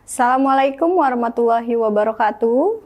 Assalamualaikum warahmatullahi wabarakatuh.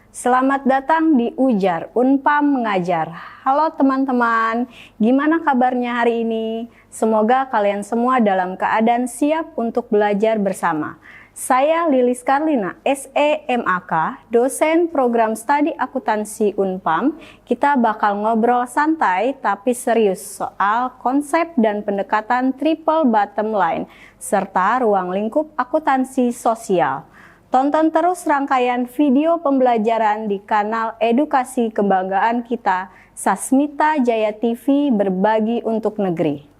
Selamat datang di Ujar Unpam Mengajar. Halo teman-teman, gimana kabarnya hari ini? Semoga kalian semua dalam keadaan siap untuk belajar bersama. Saya Lilis Karlina, SEMAK, dosen program studi akuntansi Unpam. Kita bakal ngobrol santai tapi serius soal konsep dan pendekatan triple bottom line serta ruang lingkup akuntansi sosial. Tonton terus rangkaian video pembelajaran di kanal edukasi kebanggaan kita, Sasmita Jaya TV Berbagi untuk Negeri.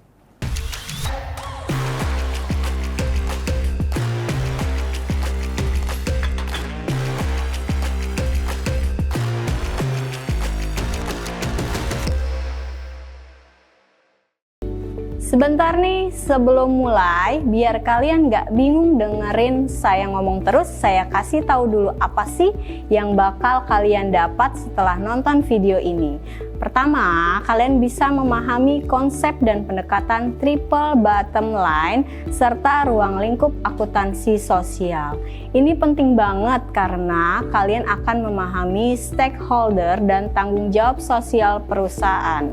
Sebentar nih sebelum mulai, biar kalian gak bingung dengerin saya ngomong terus, saya kasih tahu dulu apa sih yang bakal kalian dapat setelah nonton video ini. Pertama, kalian bisa memahami konsep dan pendekatan triple bottom line serta ruang lingkup akuntansi sosial. Ini penting banget karena kalian akan memahami stakeholder dan tanggung jawab sosial perusahaan.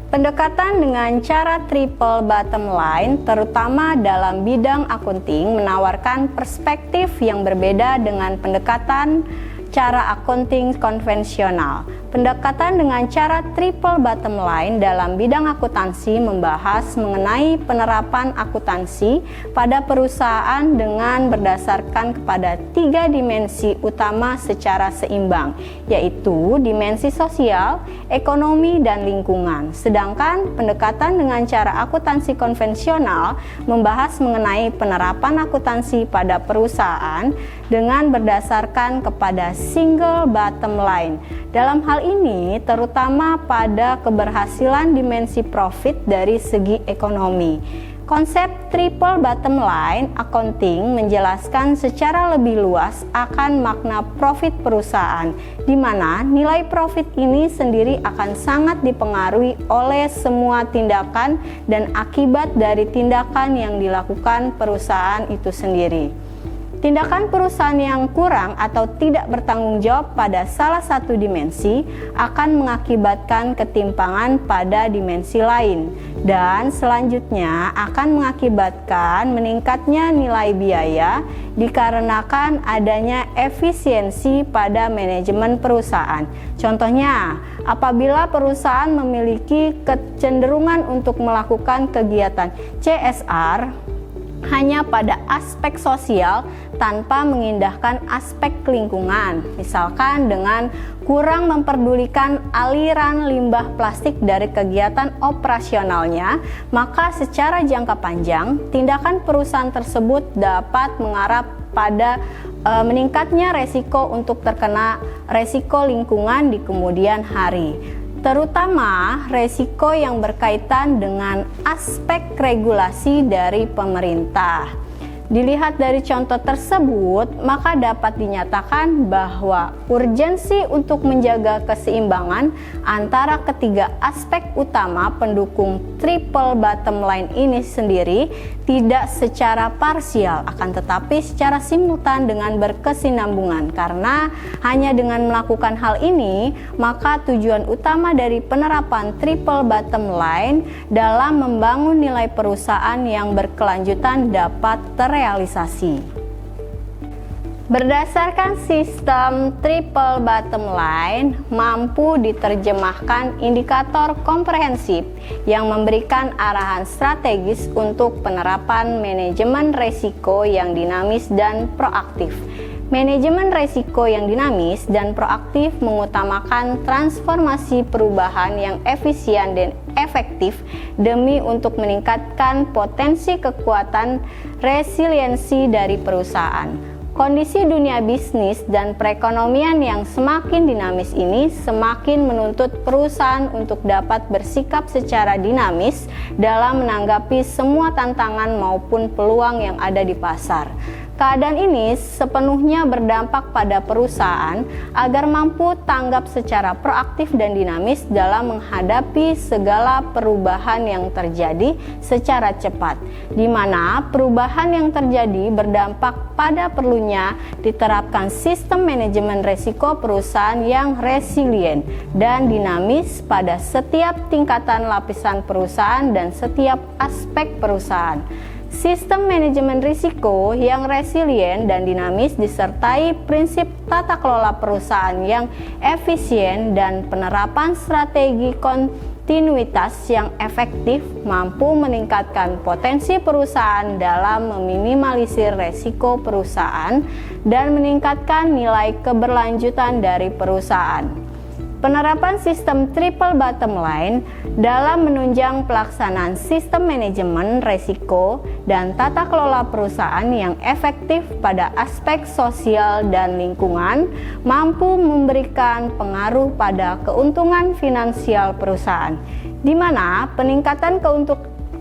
Pendekatan dengan cara triple bottom line, terutama dalam bidang accounting, menawarkan perspektif yang berbeda dengan pendekatan cara accounting konvensional. Pendekatan dengan cara triple bottom line dalam bidang akuntansi membahas mengenai penerapan akuntansi pada perusahaan dengan berdasarkan kepada 3 dimensi utama secara seimbang, yaitu dimensi sosial, ekonomi, dan lingkungan. Sedangkan pendekatan dengan cara akuntansi konvensional membahas mengenai penerapan akuntansi pada perusahaan dengan berdasarkan kepada single bottom line. Dalam hal ini terutama pada keberhasilan dimensi profit dari segi ekonomi. Konsep triple bottom line accounting menjelaskan secara lebih luas akan makna profit perusahaan, di mana nilai profit ini sendiri akan sangat dipengaruhi oleh semua tindakan dan akibat dari tindakan yang dilakukan perusahaan itu sendiri. Tindakan perusahaan yang kurang atau tidak bertanggung jawab pada salah satu dimensi akan mengakibatkan ketimpangan pada dimensi lain, dan selanjutnya akan mengakibatkan meningkatnya nilai biaya dikarenakan adanya efisiensi pada manajemen perusahaan. Contohnya, apabila perusahaan memiliki kecenderungan untuk melakukan kegiatan CSR hanya pada aspek sosial tanpa mengindahkan aspek lingkungan, misalkan dengan kurang memperdulikan aliran limbah plastik dari kegiatan operasionalnya, maka secara jangka panjang tindakan perusahaan tersebut dapat mengarah pada meningkatnya resiko untuk terkena resiko lingkungan di kemudian hari, terutama resiko yang berkaitan dengan aspek regulasi dari pemerintah. Dilihat dari contoh tersebut, maka dapat dinyatakan bahwa urgensi untuk menjaga keseimbangan antara ketiga aspek utama pendukung triple bottom line ini sendiri tidak secara parsial, akan tetapi secara simultan dengan berkesinambungan, karena hanya dengan melakukan hal ini maka tujuan utama dari penerapan triple bottom line dalam membangun nilai perusahaan yang berkelanjutan dapat terrealisasi. Berdasarkan sistem triple bottom line, mampu diterjemahkan indikator komprehensif yang memberikan arahan strategis untuk penerapan manajemen resiko yang dinamis dan proaktif. Manajemen resiko yang dinamis dan proaktif mengutamakan transformasi perubahan yang efisien dan efektif demi untuk meningkatkan potensi kekuatan resiliensi dari perusahaan. Kondisi dunia bisnis dan perekonomian yang semakin dinamis ini semakin menuntut perusahaan untuk dapat bersikap secara dinamis dalam menanggapi semua tantangan maupun peluang yang ada di pasar. Keadaan ini sepenuhnya berdampak pada perusahaan agar mampu tanggap secara proaktif dan dinamis dalam menghadapi segala perubahan yang terjadi secara cepat, di mana perubahan yang terjadi berdampak pada perlunya diterapkan sistem manajemen risiko perusahaan yang resilient dan dinamis pada setiap tingkatan lapisan perusahaan dan setiap aspek perusahaan. Sistem manajemen risiko yang resilient dan dinamis disertai prinsip tata kelola perusahaan yang efisien dan penerapan strategi kontinuitas yang efektif mampu meningkatkan potensi perusahaan dalam meminimalisir resiko perusahaan dan meningkatkan nilai keberlanjutan dari perusahaan. Penerapan sistem triple bottom line dalam menunjang pelaksanaan sistem manajemen risiko dan tata kelola perusahaan yang efektif pada aspek sosial dan lingkungan mampu memberikan pengaruh pada keuntungan finansial perusahaan, di mana peningkatan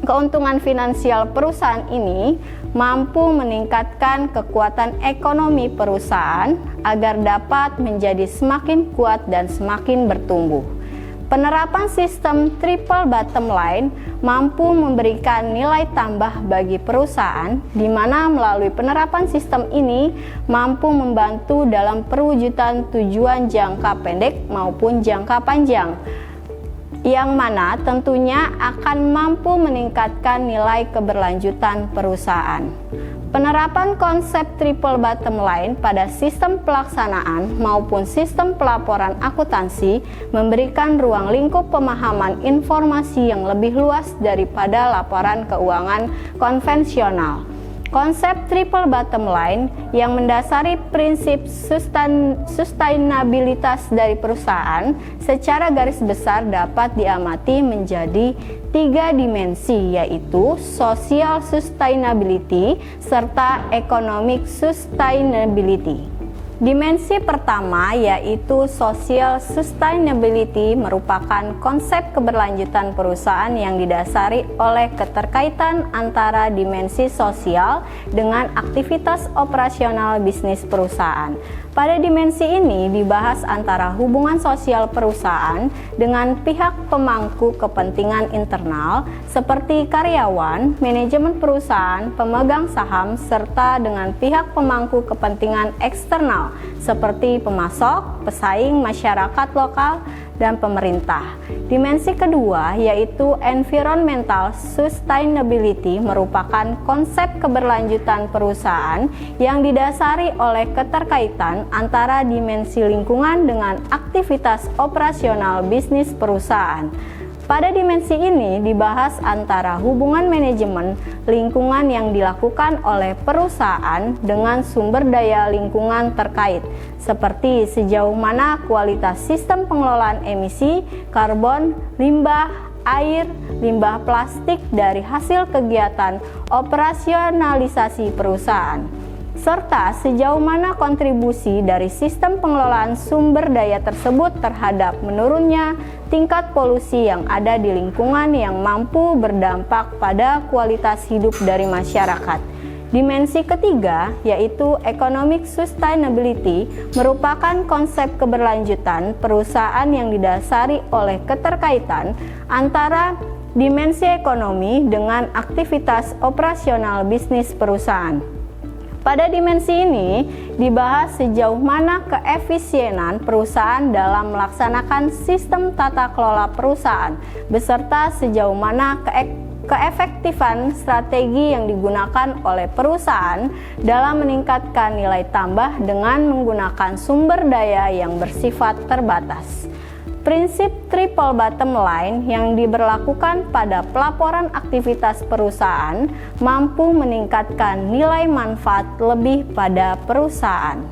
keuntungan finansial perusahaan ini mampu meningkatkan kekuatan ekonomi perusahaan agar dapat menjadi semakin kuat dan semakin bertumbuh. Penerapan sistem triple bottom line mampu memberikan nilai tambah bagi perusahaan, di mana melalui penerapan sistem ini mampu membantu dalam perwujudan tujuan jangka pendek maupun jangka panjang, yang mana tentunya akan mampu meningkatkan nilai keberlanjutan perusahaan. Penerapan konsep triple bottom line pada sistem pelaksanaan maupun sistem pelaporan akuntansi memberikan ruang lingkup pemahaman informasi yang lebih luas daripada laporan keuangan konvensional. Konsep triple bottom line yang mendasari prinsip sustainabilitas dari perusahaan secara garis besar dapat diamati menjadi 3 dimensi, yaitu social sustainability serta economic sustainability. Dimensi pertama yaitu social sustainability merupakan konsep keberlanjutan perusahaan yang didasari oleh keterkaitan antara dimensi sosial dengan aktivitas operasional bisnis perusahaan. Pada dimensi ini dibahas antara hubungan sosial perusahaan dengan pihak pemangku kepentingan internal seperti karyawan, manajemen perusahaan, pemegang saham, serta dengan pihak pemangku kepentingan eksternal seperti pemasok, pesaing, masyarakat lokal, dan pemerintah. Dimensi kedua yaitu environmental sustainability merupakan konsep keberlanjutan perusahaan yang didasari oleh keterkaitan antara dimensi lingkungan dengan aktivitas operasional bisnis perusahaan. Pada dimensi ini dibahas antara hubungan manajemen lingkungan yang dilakukan oleh perusahaan dengan sumber daya lingkungan terkait, seperti sejauh mana kualitas sistem pengelolaan emisi, karbon, limbah, air, limbah plastik dari hasil kegiatan operasionalisasi perusahaan, serta sejauh mana kontribusi dari sistem pengelolaan sumber daya tersebut terhadap menurunnya tingkat polusi yang ada di lingkungan yang mampu berdampak pada kualitas hidup dari masyarakat. Dimensi ketiga yaitu economic sustainability merupakan konsep keberlanjutan perusahaan yang didasari oleh keterkaitan antara dimensi ekonomi dengan aktivitas operasional bisnis perusahaan. Pada dimensi ini dibahas sejauh mana keefisienan perusahaan dalam melaksanakan sistem tata kelola perusahaan, beserta sejauh mana keefektifan strategi yang digunakan oleh perusahaan dalam meningkatkan nilai tambah dengan menggunakan sumber daya yang bersifat terbatas. Prinsip triple bottom line yang diberlakukan pada pelaporan aktivitas perusahaan mampu meningkatkan nilai manfaat lebih pada perusahaan.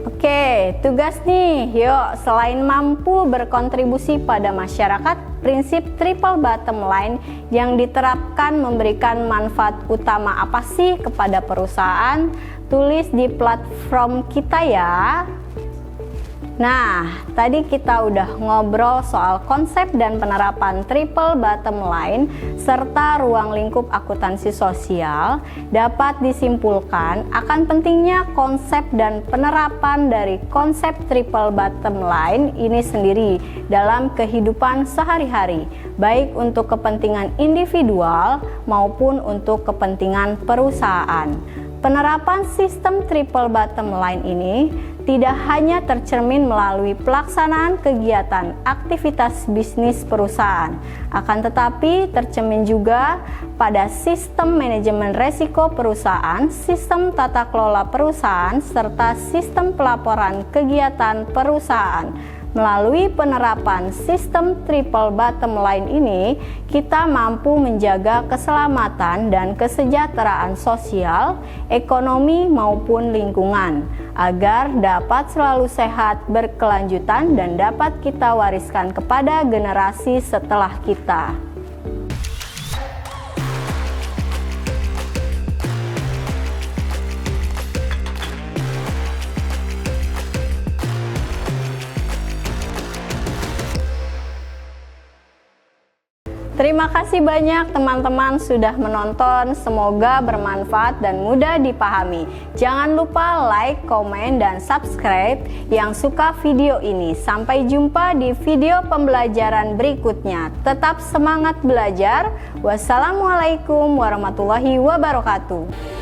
Oke, tugas nih, yuk selain mampu berkontribusi pada masyarakat, prinsip triple bottom line yang diterapkan memberikan manfaat utama apa sih kepada perusahaan? Tulis di platform kita ya. Nah, tadi kita udah ngobrol soal konsep dan penerapan triple bottom line serta ruang lingkup akuntansi sosial. Dapat disimpulkan akan pentingnya konsep dan penerapan dari konsep triple bottom line ini sendiri dalam kehidupan sehari-hari, baik untuk kepentingan individual maupun untuk kepentingan perusahaan. Penerapan sistem triple bottom line ini tidak hanya tercermin melalui pelaksanaan kegiatan aktivitas bisnis perusahaan, akan tetapi tercermin juga pada sistem manajemen resiko perusahaan, sistem tata kelola perusahaan, serta sistem pelaporan kegiatan perusahaan. Melalui penerapan sistem triple bottom line ini, kita mampu menjaga keselamatan dan kesejahteraan sosial, ekonomi maupun lingkungan, agar dapat selalu sehat, berkelanjutan, dan dapat kita wariskan kepada generasi setelah kita. Terima kasih banyak teman-teman sudah menonton, semoga bermanfaat dan mudah dipahami. Jangan lupa like, komen, dan subscribe yang suka video ini. Sampai jumpa di video pembelajaran berikutnya. Tetap semangat belajar. Wassalamualaikum warahmatullahi wabarakatuh.